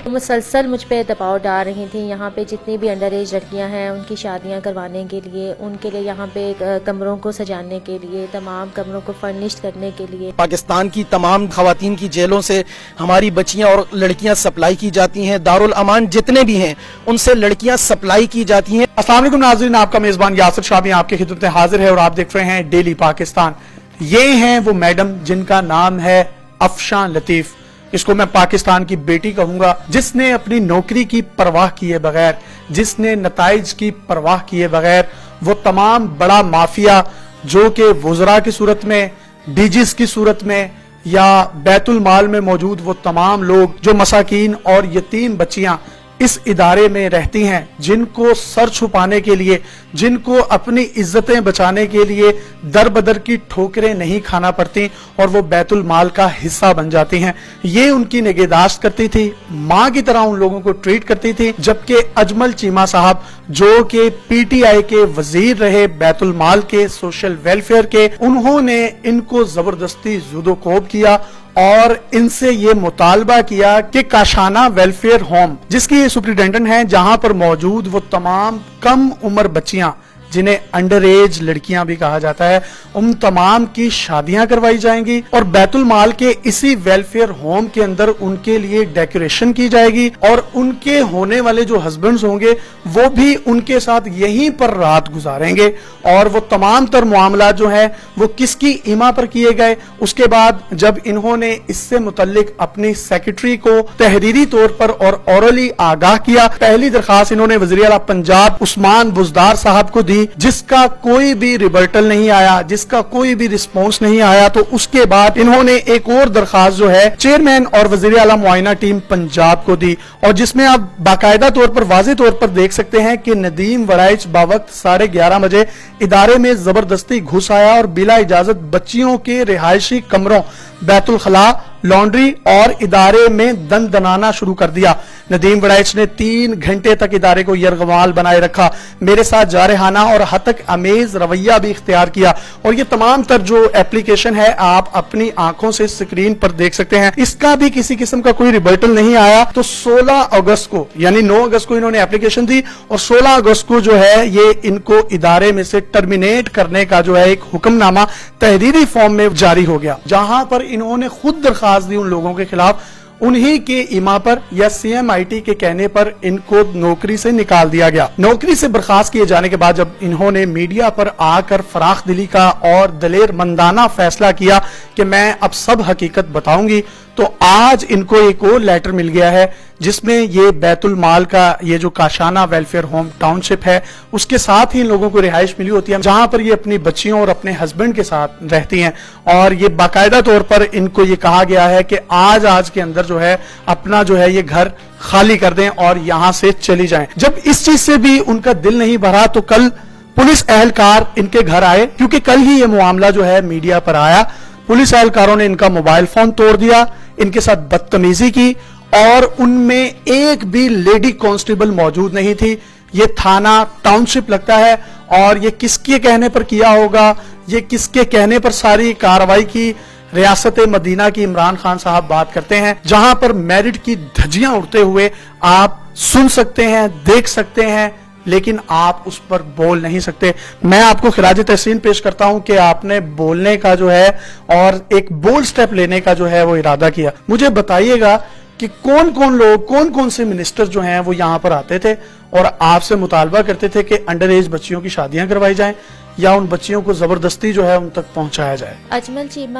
مسلسل مجھ پہ دباؤ ڈال رہی تھیں. یہاں پہ جتنی بھی انڈر ایج لڑکیاں ہیں ان کی شادیاں کروانے کے لیے، ان کے لیے یہاں پہ کمروں کو سجانے کے لیے، تمام کمروں کو فرنشڈ کرنے کے لیے. پاکستان کی تمام خواتین کی جیلوں سے ہماری بچیاں اور لڑکیاں سپلائی کی جاتی ہیں. دارالامان جتنے بھی ہیں ان سے لڑکیاں سپلائی کی جاتی ہیں. السلام علیکم ناظرین، آپ کا میزبان یاسر شاہ بھی آپ کی خدمت میں حاضر ہے اور آپ دیکھ رہے ہیں ڈیلی پاکستان. یہ ہیں وہ میڈم جن کا نام ہے افشاں لطیف. اس کو میں پاکستان کی بیٹی کہوں گا، جس نے اپنی نوکری کی پرواہ کیے بغیر، جس نے نتائج کی پرواہ کیے بغیر وہ تمام بڑا مافیا جو کہ وزراء کی صورت میں، ڈی جیز کی صورت میں یا بیت المال میں موجود وہ تمام لوگ جو مساکین اور یتیم بچیاں اس ادارے میں رہتی ہیں، جن کو سر چھپانے کے لیے، جن کو اپنی عزتیں بچانے کے لیے در بدر کی ٹھوکریں نہیں کھانا پڑتی اور وہ بیت المال کا حصہ بن جاتی ہیں، یہ ان کی نگہداشت کرتی تھی، ماں کی طرح ان لوگوں کو ٹریٹ کرتی تھی. جبکہ اجمل چیمہ صاحب جو کہ پی ٹی آئی کے وزیر رہے، بیت المال کے، سوشل ویلفیئر کے، انہوں نے ان کو زبردستی زد و کوب کیا اور ان سے یہ مطالبہ کیا کہ کاشانہ ویلفیئر ہوم، جس کی یہ سپرنٹینڈنٹ ہیں، جہاں پر موجود وہ تمام کم عمر بچیاں جنہیں انڈر ایج لڑکیاں بھی کہا جاتا ہے، ان تمام کی شادیاں کروائی جائیں گی اور بیت المال کے اسی ویلفیئر ہوم کے اندر ان کے لیے ڈیکوریشن کی جائے گی اور ان کے ہونے والے جو ہسبینڈز ہوں گے وہ بھی ان کے ساتھ یہیں پر رات گزاریں گے. اور وہ تمام تر معاملات جو ہیں وہ کس کی ایما پر کیے گئے. اس کے بعد جب انہوں نے اس سے متعلق اپنی سیکرٹری کو تحریری طور پر اور اورلی آگاہ کیا، پہلی درخواست انہوں نے وزیر اعلیٰ پنجاب عثمان بزدار صاحب کو دی، جس کا کوئی بھی ریبرٹل نہیں آیا، جس کا کوئی بھی رسپونس نہیں آیا. تو اس کے بعد انہوں نے ایک اور درخواست جو ہے چیئرمین اور وزیر اعلیٰ معائنہ ٹیم پنجاب کو دی، اور جس میں آپ باقاعدہ طور پر واضح طور پر دیکھ سکتے ہیں کہ ندیم وڑائچ باوقت 11:30 بجے ادارے میں زبردستی گھس آیا اور بلا اجازت بچیوں کے رہائشی کمروں، بیت الخلاء، لانڈری اور ادارے میں دن دنانا شروع کر دیا. ندیم وڑائچ نے 3 گھنٹے تک ادارے کو یرغمال بنائے رکھا، میرے ساتھ جارحانہ اور ہتک امیز رویہ بھی اختیار کیا. اور یہ تمام تر جو اپلیکیشن ہے آپ اپنی آنکھوں سے سکرین پر دیکھ سکتے ہیں، اس کا بھی کسی قسم کا کوئی ریبرٹل نہیں آیا. تو 16 اگست کو یعنی 9 اگست کو انہوں نے اپلیکیشن دی اور 16 اگست کو جو ہے یہ ان کو ادارے میں سے ٹرمینیٹ کرنے کا جو ہے ایک حکم نامہ تحریری فارم میں جاری ہو گیا، جہاں پر انہوں نے خود درخواست دی ان لوگوں کے خلاف. انہی کے ایما پر یا سی ایم آئی ٹی کے کہنے پر ان کو نوکری سے نکال دیا گیا. نوکری سے برخاست کیے جانے کے بعد جب انہوں نے میڈیا پر آ کر فراخ دلی کا اور دلیر مندانہ فیصلہ کیا کہ میں اب سب حقیقت بتاؤں گی، تو آج ان کو ایک اور لیٹر مل گیا ہے جس میں یہ بیت المال کا یہ جو کاشانہ ویلفیئر ہوم ٹاؤن شپ ہے اس کے ساتھ ہی ان لوگوں کو رہائش ملی ہوتی ہے، جہاں پر یہ اپنی بچیوں اور اپنے ہسبینڈ کے ساتھ رہتی ہیں. اور یہ باقاعدہ طور پر ان کو یہ کہا گیا ہے کہ آج کے اندر جو ہے اپنا جو ہے یہ گھر خالی کر دیں اور یہاں سے چلی جائیں. جب اس چیز سے بھی ان کا دل نہیں بھرا تو کل پولیس اہلکار ان کے گھر آئے، کیونکہ کل ہی یہ معاملہ جو ہے میڈیا پر آیا. پولیس اہلکاروں نے ان کا موبائل فون توڑ دیا، ان کے ساتھ بدتمیزی کی اور ان میں ایک بھی لیڈی کانسٹیبل موجود نہیں تھی. یہ تھانہ ٹاؤن شپ لگتا ہے اور یہ کس کے کہنے پر کیا ہوگا، یہ کس کے کہنے پر ساری کارروائی کی. ریاست مدینہ کی عمران خان صاحب بات کرتے ہیں، جہاں پر میرٹ کی دھجیاں اڑتے ہوئے آپ سن سکتے ہیں، دیکھ سکتے ہیں، لیکن آپ اس پر بول نہیں سکتے. میں آپ کو خراج تحسین پیش کرتا ہوں کہ آپ نے بولنے کا جو ہے اور ایک بولڈ سٹیپ لینے کا جو ہے وہ ارادہ کیا. مجھے بتائیے گا کہ کون لوگ، کون سے منسٹر جو ہیں وہ یہاں پر آتے تھے اور آپ سے مطالبہ کرتے تھے کہ انڈر ایج بچیوں کی شادیاں کروائی جائیں یا ان بچیوں کو زبردستی جو ہے ان تک پہنچایا جائے. اجمل چیمہ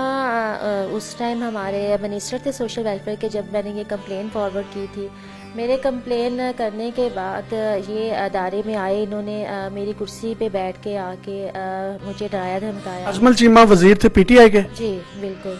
اس ٹائم ہمارے منسٹر تھے سوشل ویلفیئر کے، جب میں نے یہ کمپلین فارورڈ کی تھی. میرے کمپلین کرنے کے بعد یہ ادارے میں آئے، انہوں نے میری کرسی پہ بیٹھ کے آ کے مجھے ڈرایا دھمکایا. اجمل چیمہ وزیر تھے پی ٹی آئی کے؟ جی بالکل.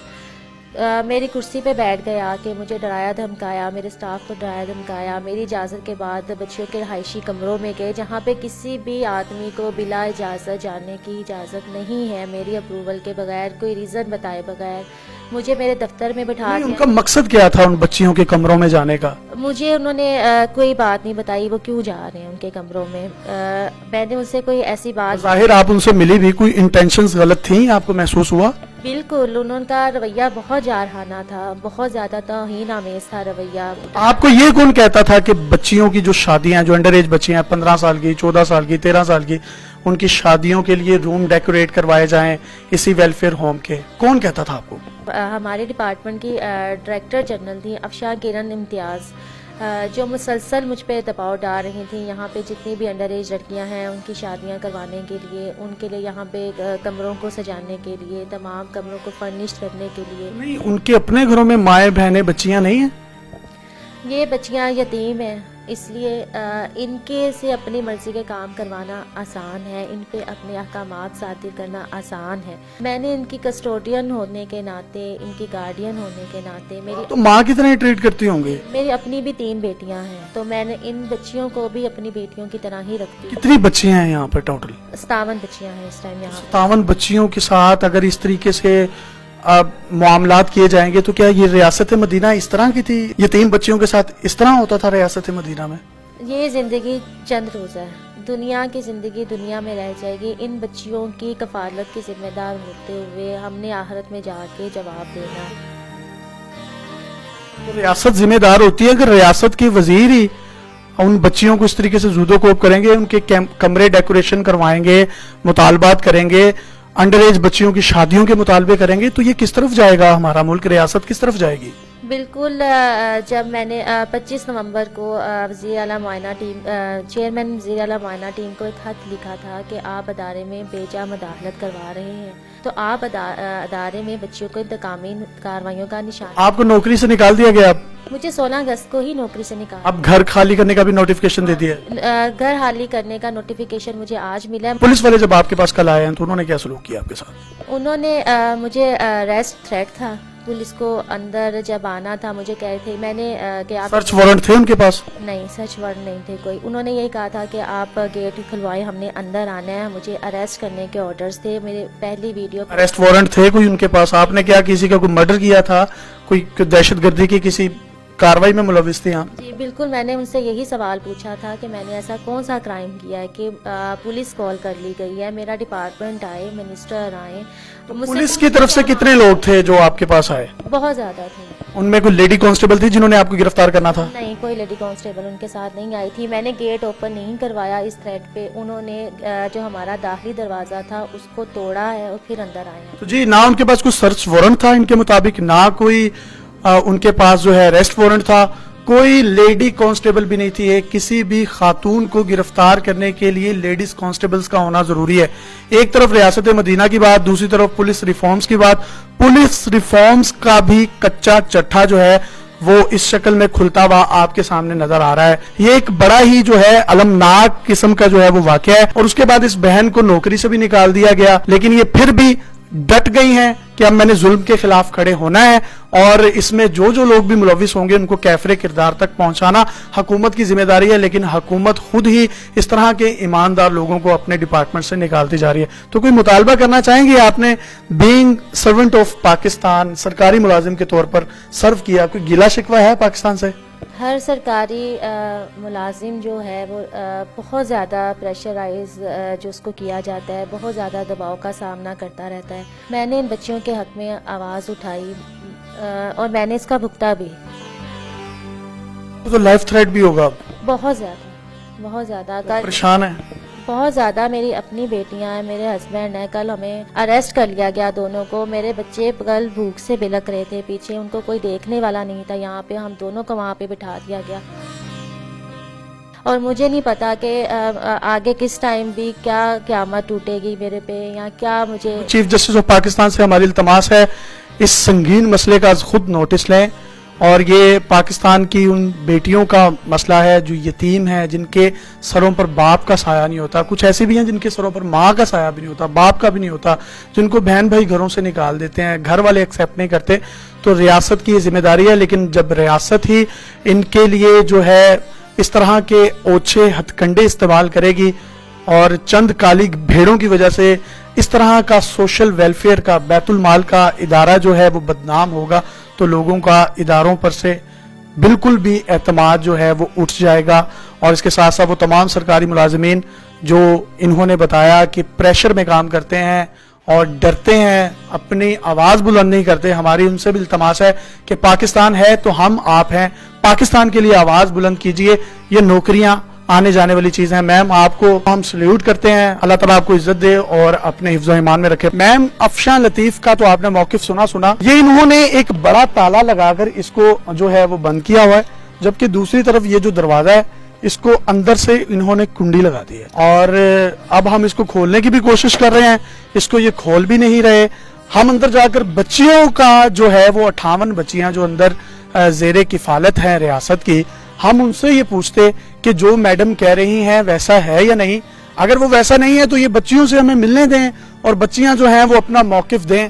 میری کرسی پہ بیٹھ گئے آ کے مجھے ڈرایا دھمکایا، میرے سٹاف کو ڈرایا دھمکایا. میری اجازت کے بعد بچیوں کے رہائشی کمروں میں گئے جہاں پہ کسی بھی آدمی کو بلا اجازت جانے کی اجازت نہیں ہے، میری اپروول کے بغیر، کوئی ریزن بتائے بغیر. مجھے میرے دفتر میں بٹھا ان کا مقصد کیا تھا ان بچیوں کے کمروں میں جانے کا؟ مجھے انہوں نے کوئی بات نہیں بتائی وہ کیوں جا رہے ہیں ان کے کمروں میں. میں نے ان سے کوئی ایسی بات، ظاہر آپ ان سے ملی بھی، کوئی انٹینشنز غلط تھیں آپ کو محسوس ہوا؟ بالکل ان کا رویہ بہت جارحانہ تھا, بہت زیادہ توہین آمیز تھا رویہ. آپ کو یہ کون کہتا تھا کہ بچیوں کی جو شادیاں, جو انڈر ایج بچیاں 15 سال کی, 14 سال کی, 13 سال کی, ان کی شادیوں کے لیے روم ڈیکوریٹ کروائے جائیں اسی ویلفیئر ہوم کے, کون کہتا تھا آپ کو؟ ہمارے ڈپارٹمنٹ کی ڈائریکٹر جنرل تھی افشاں کرن امتیاز, جو مسلسل مجھ پہ دباؤ ڈال رہی تھیں. یہاں پہ جتنی بھی انڈر ایج لڑکیاں ہیں ان کی شادیاں کروانے کے لیے, ان کے لیے یہاں پہ کمروں کو سجانے کے لیے, تمام کمروں کو فرنشڈ کرنے کے لیے. نہیں, ان کے اپنے گھروں میں مائیں بہنیں بچیاں نہیں ہیں؟ یہ بچیاں یتیم ہیں, اس لیے ان کے سے اپنی مرضی کے کام کروانا آسان ہے, ان پہ اپنے احکامات صادر کرنا آسان ہے. میں نے ان کی کسٹوڈین ہونے کے ناطے, ان کی گارڈین ہونے کے ناطے, تو ماں کی طرح ٹریٹ کرتی ہوں گے؟ میری اپنی بھی 3 بیٹیاں ہیں, تو میں نے ان بچیوں کو بھی اپنی بیٹیوں کی طرح ہی رکھتی ہوں. کتنی بچیاں ہیں یہاں پہ ٹوٹل؟ 57 بچیاں ہیں اس ٹائم یہاں. 57 بچیوں کے ساتھ اگر اس طریقے سے معاملات کیے جائیں گے تو کیا یہ ریاست مدینہ اس طرح کی تھی؟ یتیم بچیوں کے ساتھ اس طرح ہوتا تھا ریاست مدینہ میں؟ یہ زندگی چند روز ہے, دنیا کی زندگی دنیا میں رہ جائے گی. ان بچیوں کی کفالت کی ذمہ دار ہوتے ہوئے ہم نے آخرت میں جا کے جواب دینا. ریاست ذمہ دار ہوتی ہے. اگر ریاست کے وزیر ہی ان بچیوں کو اس طریقے سے زود و کوب کریں گے, ان کے کمرے ڈیکوریشن کروائیں گے, مطالبات کریں گے, انڈر ایج بچیوں کی شادیوں کے مطالبے کریں گے, تو یہ کس طرف جائے گا ہمارا ملک؟ ریاست کس طرف جائے گی؟ بالکل. جب میں نے 25 نومبر کو وزیر اعلیٰ معائنہ ٹیم, چیئرمین وزیر اعلیٰ معائنہ ٹیم کو ایک خط لکھا تھا کہ آپ ادارے میں بے جا مداخلت کروا رہے ہیں, تو آپ ادارے میں بچیوں کو انتقامی کارروائیوں کا نشان. آپ کو نوکری سے نکال دیا گیا؟ مجھے 16 اگست کو ہی نوکری سے نکالا. اب گھر خالی کرنے کا بھی نوٹیفکیشن دے دیا؟ گھر خالی کرنے کا نوٹیفیکیشن مجھے آج ملا. پولیس والے جب آپ کے پاس کل آئے ہیں تو انہوں نے کیا سلوک کیا آپ کے ساتھ؟ انہوں نے مجھے اریسٹ تھریٹ تھا. پولیس کو اندر جب آنا تھا مجھے کہے تھے, میں نے کہ آپ سرچ وارنٹ تھے ان کے پاس؟ نہیں, سرچ وارنٹ نہیں تھے کوئی. انہوں نے یہی کہا تھا کہ آپ گیٹ کھلوائے, ہم نے اندر آنا ہے. مجھے اریسٹ کرنے کے آرڈرز تھے. میرے پہلی ویڈیو اریسٹ وارنٹ تھے کوئی ان کے پاس؟ آپ نے کیا کسی کا کوئی مرڈر کیا تھا, کوئی دہشت گردی کی کسی کاروائی میں ملوث تھے آپ؟ جی بالکل. میں نے ان سے یہی سوال پوچھا تھا کہ میں نے ایسا کون سا کرائم کیا ہے کہ پولیس کال کر لی گئی ہے, میرا ڈپارٹمنٹ آئے, منسٹر آئے. پولیس کی طرف سے کتنے لوگ تھے جو آپ کے پاس آئے؟ بہت زیادہ تھے. ان میں کوئی لیڈی کانسٹیبل تھی جنہوں نے آپ کو گرفتار کرنا تھا؟ نہیں, کوئی لیڈی کانسٹیبل ان کے ساتھ نہیں آئی تھی. میں نے گیٹ اوپن نہیں کروایا اس تھریٹ پہ. انہوں نے جو ہمارا داخلی دروازہ تھا اس کو توڑا ہے اور پھر اندر آئے ہیں. تو جی, نہ ان کے پاس کوئی سرچ وارنٹ تھا ان کے مطابق, نہ کوئی ان کے پاس جو ہے اریسٹ وارنٹ تھا, کوئی لیڈی کانسٹیبل بھی نہیں تھی. کسی بھی خاتون کو گرفتار کرنے کے لیے لیڈیز کانسٹیبلز کا ہونا ضروری ہے. ایک طرف ریاست مدینہ کی بات, دوسری طرف پولیس ریفارمز کی بات. پولیس ریفارمز کا بھی کچا چٹھا جو ہے وہ اس شکل میں کھلتا ہوا آپ کے سامنے نظر آ رہا ہے. یہ ایک بڑا ہی جو ہے المناک قسم کا جو ہے وہ واقعہ ہے. اور اس کے بعد اس بہن کو نوکری سے بھی نکال دیا گیا, لیکن یہ پھر بھی ڈٹ گئی ہیں کہ اب میں نے ظلم کے خلاف کھڑے ہونا ہے, اور اس میں جو لوگ بھی ملوث ہوں گے ان کو کیفر کردار تک پہنچانا حکومت کی ذمہ داری ہے. لیکن حکومت خود ہی اس طرح کے ایماندار لوگوں کو اپنے ڈپارٹمنٹ سے نکالتی جا رہی ہے. تو کوئی مطالبہ کرنا چاہیں گے آپ نے بینگ سرونٹ آف پاکستان, سرکاری ملازم کے طور پر سرو کیا, کوئی گلہ شکوہ ہے پاکستان سے؟ ہر سرکاری ملازم جو ہے وہ بہت زیادہ پریشرائز جو اس کو کیا جاتا ہے, بہت زیادہ دباؤ کا سامنا کرتا رہتا ہے. میں نے ان بچیوں کے حق میں آواز اٹھائی اور میں نے اس کا بھگتا بھی. تو لائف تھریٹ بھی ہوگا؟ بہت زیادہ پریشان ہے بہت زیادہ. میری اپنی بیٹیاں ہیں, میرے ہسبینڈ ہیں. کل ہمیں اریسٹ کر لیا گیا دونوں کو. میرے بچے کل بھوک سے بلک رہے تھے پیچھے, ان کو کوئی دیکھنے والا نہیں تھا. یہاں پہ ہم دونوں کو وہاں پہ بٹھا دیا گیا, اور مجھے نہیں پتا کہ آگے کس ٹائم بھی کیا قیامت ٹوٹے گی میرے پہ, یا کیا مجھے. چیف جسٹس آف پاکستان سے ہماری التماس ہے اس سنگین مسئلے کا خود نوٹس لیں, اور یہ پاکستان کی ان بیٹیوں کا مسئلہ ہے جو یتیم ہیں, جن کے سروں پر باپ کا سایہ نہیں ہوتا. کچھ ایسی بھی ہیں جن کے سروں پر ماں کا سایہ بھی نہیں ہوتا, باپ کا بھی نہیں ہوتا, جن کو بہن بھائی گھروں سے نکال دیتے ہیں, گھر والے ایکسیپٹ نہیں کرتے. تو ریاست کی یہ ذمہ داری ہے, لیکن جب ریاست ہی ان کے لیے جو ہے اس طرح کے اوچھے ہتھ کنڈے استعمال کرے گی, اور چند کالی بھیڑوں کی وجہ سے اس طرح کا سوشل ویلفیئر کا, بیت المال کا ادارہ جو ہے وہ بدنام ہوگا, تو لوگوں کا اداروں پر سے بالکل بھی اعتماد جو ہے وہ اٹھ جائے گا. اور اس کے ساتھ ساتھ وہ تمام سرکاری ملازمین جو انہوں نے بتایا کہ پریشر میں کام کرتے ہیں اور ڈرتے ہیں, اپنی آواز بلند نہیں کرتے. ہماری ان سے بھی التماس ہے کہ پاکستان ہے تو ہم آپ ہیں, پاکستان کے لیے آواز بلند کیجئے. یہ نوکریاں آنے جانے والی چیز ہیں. میم آپ کو ہم سلیوٹ کرتے ہیں, اللہ تعالیٰ آپ کو عزت دے اور اپنے حفظ و ایمان میں رکھے. میم افشاں لطیف کا تو آپ نے موقف سنا, یہ انہوں نے ایک بڑا تالا لگا کر اس کو جو ہے وہ بند کیا ہوا ہے, جبکہ دوسری طرف یہ جو دروازہ ہے اس کو اندر سے انہوں نے کنڈی لگا دی ہے, اور اب ہم اس کو کھولنے کی بھی کوشش کر رہے ہیں, اس کو یہ کھول بھی نہیں رہے. ہم اندر جا کر بچیوں کا جو ہے وہ 58 بچیاں جو اندر زیر کفالت ہیں ریاست کی, ہم ان سے یہ پوچھتے کہ جو میڈم کہہ رہی ہیں ویسا ہے یا نہیں. اگر وہ ویسا نہیں ہے تو یہ بچیوں سے ہمیں ملنے دیں اور بچیاں جو ہیں وہ اپنا موقف دیں.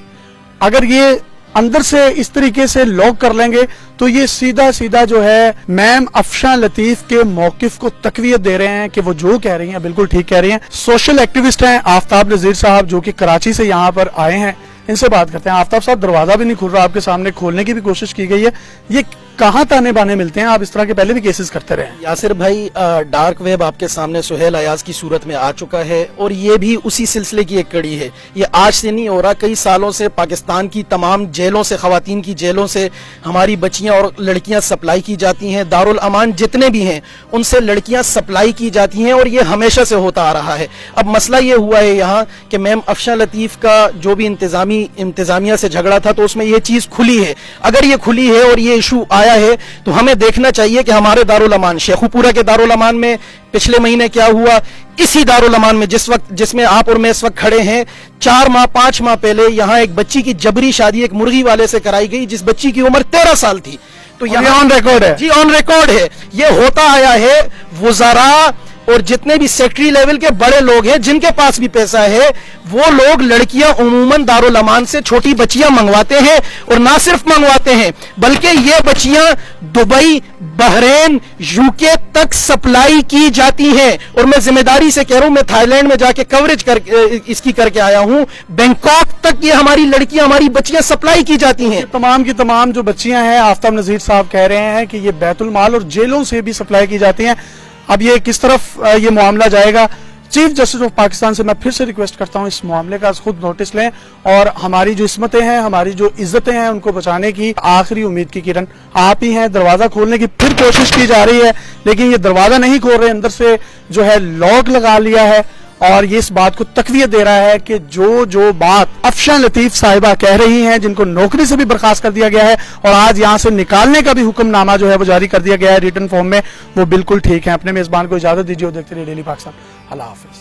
اگر یہ اندر سے اس طریقے سے لاک کر لیں گے تو یہ سیدھا جو ہے میم افشاں لطیف کے موقف کو تقویت دے رہے ہیں کہ وہ جو کہہ رہی ہیں بالکل ٹھیک کہہ رہی ہیں. سوشل ایکٹیوسٹ ہیں آفتاب نذیر صاحب, جو کہ کراچی سے یہاں پر آئے ہیں, ان سے بات کرتے ہیں. آفتاب صاحب, دروازہ بھی نہیں کھل رہا آپ کے سامنے, کھولنے کی بھی کوشش کی گئی ہے, یہ کہاں تانے بانے ملتے ہیں؟ آپ اس طرح کے پہلے بھی کیسز کرتے رہے ہیں. یاسر بھائی, ڈارک ویب آپ کے سامنے سہیل ایاز کی صورت میں آ چکا ہے, اور یہ بھی اسی سلسلے کی ایک کڑی ہے. یہ آج سے نہیں ہو رہا, کئی سالوں سے پاکستان کی تمام جیلوں سے, خواتین کی جیلوں سے ہماری بچیاں اور لڑکیاں سپلائی کی جاتی ہیں. دارالامان جتنے بھی ہیں ان سے لڑکیاں سپلائی کی جاتی ہیں, اور یہ ہمیشہ سے ہوتا آ رہا ہے. اب مسئلہ یہ ہوا ہے یہاں کہ میم افشاں لطیف کا جو بھی انتظامیہ سے جھگڑا تھا, تو اس میں یہ چیز کھلی ہے. اگر یہ کھلی ہے اور یہ ایشو آیا ہے تو ہمیں دیکھنا چاہیے کہ ہمارے دارالامان شیخو پورہ کے دارالامان میں پچھلے مہینے کیا ہوا. اسی دارالامان میں جس میں آپ اور میں اس وقت کھڑے ہیں, 4-5 ماہ پہلے یہاں ایک بچی کی جبری شادی ایک مرغی والے سے کرائی گئی, جس بچی کی عمر 13 سال تھی. تو یہاں آن ریکارڈ ہے, جی آن ریکارڈ ہے. یہ ہوتا آیا ہے. وزراء اور جتنے بھی سیکٹری لیول کے بڑے لوگ ہیں جن کے پاس بھی پیسہ ہے, وہ لوگ لڑکیاں عموماً دارالامان سے چھوٹی بچیاں منگواتے ہیں, اور نہ صرف منگواتے ہیں بلکہ یہ بچیاں دبئی, بحرین, UK تک سپلائی کی جاتی ہیں. اور میں ذمہ داری سے کہہ رہا ہوں, میں تھائی لینڈ میں جا کے کوریج اس کی کر کے آیا ہوں, بینکاک تک یہ ہماری لڑکیاں, ہماری بچیاں سپلائی کی جاتی ہیں. تمام کی تمام جو بچیاں ہیں, آفتاب نذیر صاحب کہہ رہے ہیں کہ یہ بیت المال اور جیلوں سے بھی سپلائی کی جاتی ہیں. اب یہ کس طرف یہ معاملہ جائے گا؟ چیف جسٹس آف پاکستان سے میں پھر سے ریکویسٹ کرتا ہوں اس معاملے کا خود نوٹس لیں, اور ہماری جو عصمتیں ہیں, ہماری جو عزتیں ہیں, ان کو بچانے کی آخری امید کی کرن آپ ہی ہیں. دروازہ کھولنے کی پھر کوشش کی جا رہی ہے, لیکن یہ دروازہ نہیں کھول رہے, اندر سے جو ہے لاک لگا لیا ہے, اور یہ اس بات کو تقویت دے رہا ہے کہ جو بات افشاں لطیف صاحبہ کہہ رہی ہیں, جن کو نوکری سے بھی برخاست کر دیا گیا ہے اور آج یہاں سے نکالنے کا بھی حکم نامہ جو ہے وہ جاری کر دیا گیا ہے ریٹن فارم میں, وہ بالکل ٹھیک ہے. اپنے میزبان کو اجازت دیجیے اور دیکھتے رہیے ڈیلی پاکستان. اللہ حافظ.